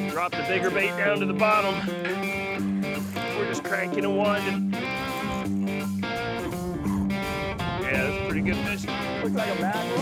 Drop the bigger bait down to the bottom. We're just cranking and winding. Yeah, that's pretty good fish. Looks like a mackerel.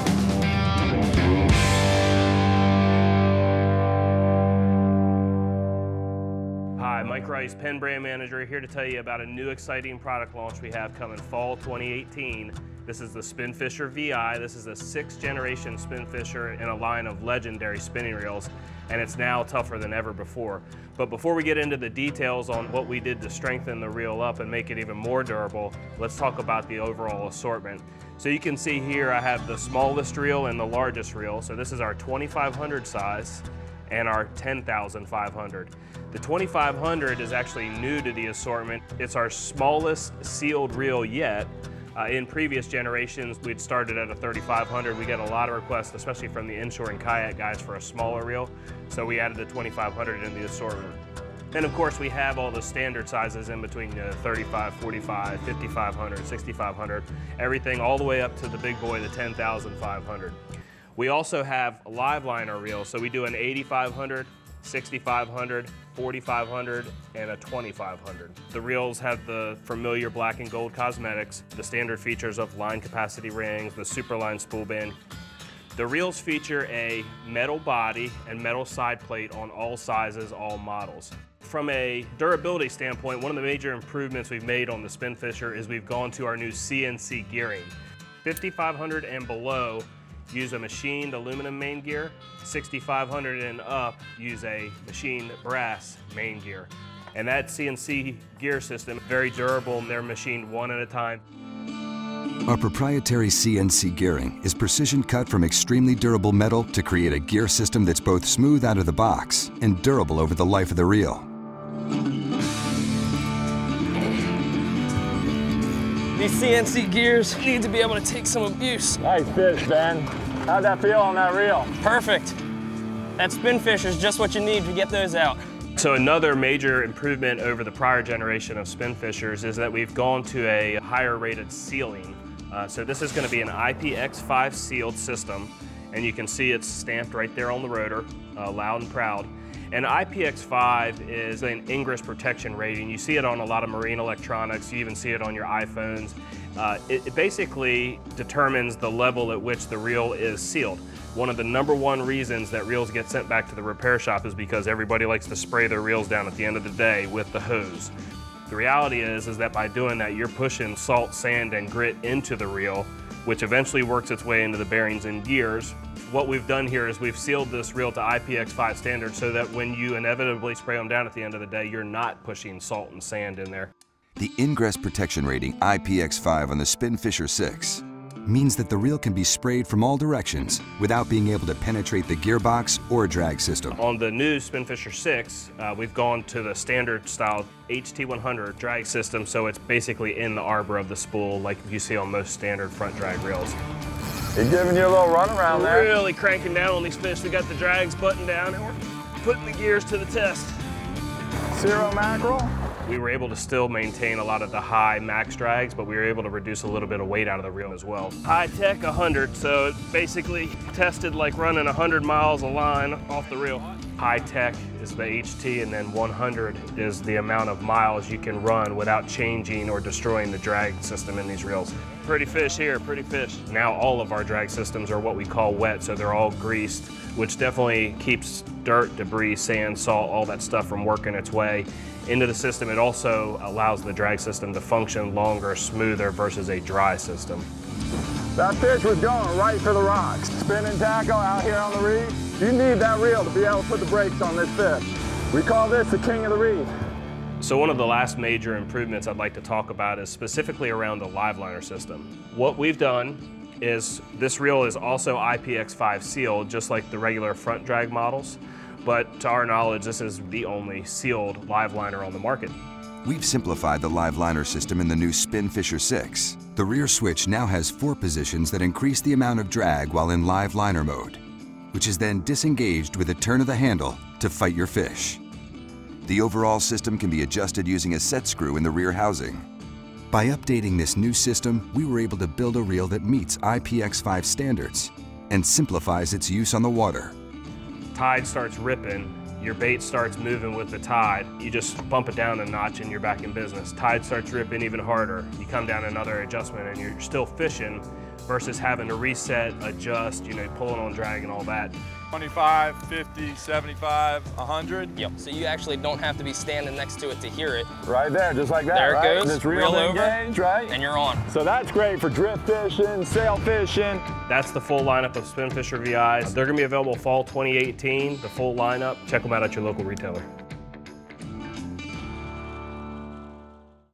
Hi, Mike Rice, Penn Brand Manager, here to tell you about a new exciting product launch we have coming fall 2018. This is the Spinfisher VI. This is a 6th generation Spinfisher in a line of legendary spinning reels, and it's now tougher than ever before. But before we get into the details on what we did to strengthen the reel up and make it even more durable, let's talk about the overall assortment. So you can see here I have the smallest reel and the largest reel. So this is our 2500 size and our 10,500. The 2500 is actually new to the assortment. It's our smallest sealed reel yet. In previous generations, we'd started at a 3500. We get a lot of requests, especially from the inshore and kayak guys, for a smaller reel. So we added the 2500 in the assortment. And of course, we have all the standard sizes in between 35, 45, 5500, 6500, everything all the way up to the big boy, the 10,500. We also have live liner reels. So we do an 8500, 6500, 4500, and a 2500. The reels have the familiar black and gold cosmetics, the standard features of line capacity rings, the superline spool band. The reels feature a metal body and metal side plate on all sizes, all models. From a durability standpoint, one of the major improvements we've made on the Spinfisher is we've gone to our new CNC gearing. 5500 and below use a machined aluminum main gear. 6500 and up use a machined brass main gear. And that CNC Gear System, very durable. They're machined one at a time. Our proprietary CNC gearing is precision cut from extremely durable metal to create a gear system that's both smooth out of the box and durable over the life of the reel. These CNC gears need to be able to take some abuse. Nice fish, Ben. How'd that feel on that reel? Perfect. That Spinfisher is just what you need to get those out. So another major improvement over the prior generation of Spinfishers is that we've gone to a higher rated sealing. So this is going to be an IPX5 sealed system, and you can see it's stamped right there on the rotor, loud and proud. And IPX5 is an ingress protection rating. You see it on a lot of marine electronics. You even see it on your iPhones. It basically determines the level at which the reel is sealed. One of the #1 reasons that reels get sent back to the repair shop is because everybody likes to spray their reels down at the end of the day with the hose. The reality is that by doing that, you're pushing salt, sand, and grit into the reel, which eventually works its way into the bearings and gears. What we've done here is we've sealed this reel to IPX5 standards so that when you inevitably spray them down at the end of the day, you're not pushing salt and sand in there. The ingress protection rating IPX5 on the Spinfisher VI means that the reel can be sprayed from all directions without being able to penetrate the gearbox or drag system. On the new Spinfisher VI, we've gone to the standard style HT100 drag system, so it's basically in the arbor of the spool like you see on most standard front drag reels. He's giving you a little run around there. Really cranking down on these fish. We got the drags buttoned down and we're putting the gears to the test. Zero mackerel? We were able to still maintain a lot of the high max drags, but we were able to reduce a little bit of weight out of the reel as well. High tech 100, so it basically tested like running 100 miles a line off the reel. High tech is the HT, and then 100 is the amount of miles you can run without changing or destroying the drag system in these reels. Pretty fish here, pretty fish. Now all of our drag systems are what we call wet, so they're all greased, which definitely keeps dirt, debris, sand, salt, all that stuff from working its way into the system. It also allows the drag system to function longer, smoother versus a dry system. That fish was going right for the rocks. Spinning tackle out here on the reef. You need that reel to be able to put the brakes on this fish. We call this the king of the reef. So one of the last major improvements I'd like to talk about is specifically around the live liner system. What we've done is this reel is also IPX5 sealed, just like the regular front drag models. But to our knowledge, this is the only sealed live liner on the market. We've simplified the live liner system in the new Spinfisher VI. The rear switch now has 4 positions that increase the amount of drag while in live liner mode, which is then disengaged with a turn of the handle to fight your fish. The overall system can be adjusted using a set screw in the rear housing. By updating this new system, we were able to build a reel that meets IPX5 standards and simplifies its use on the water. Tide starts ripping, your bait starts moving with the tide. You just bump it down a notch and you're back in business. Tide starts ripping even harder. You come down another adjustment and you're still fishing versus having to reset, adjust, you know, pulling on drag and all that. 25, 50, 75, 100. Yep. So you actually don't have to be standing next to it to hear it. Right there, just like that, There it right? goes, Just reel over, engage, right? And you're on. So that's great for drift fishing, sail fishing. That's the full lineup of Spinfisher VIs. They're gonna be available fall 2018, the full lineup. Check them out at your local retailer.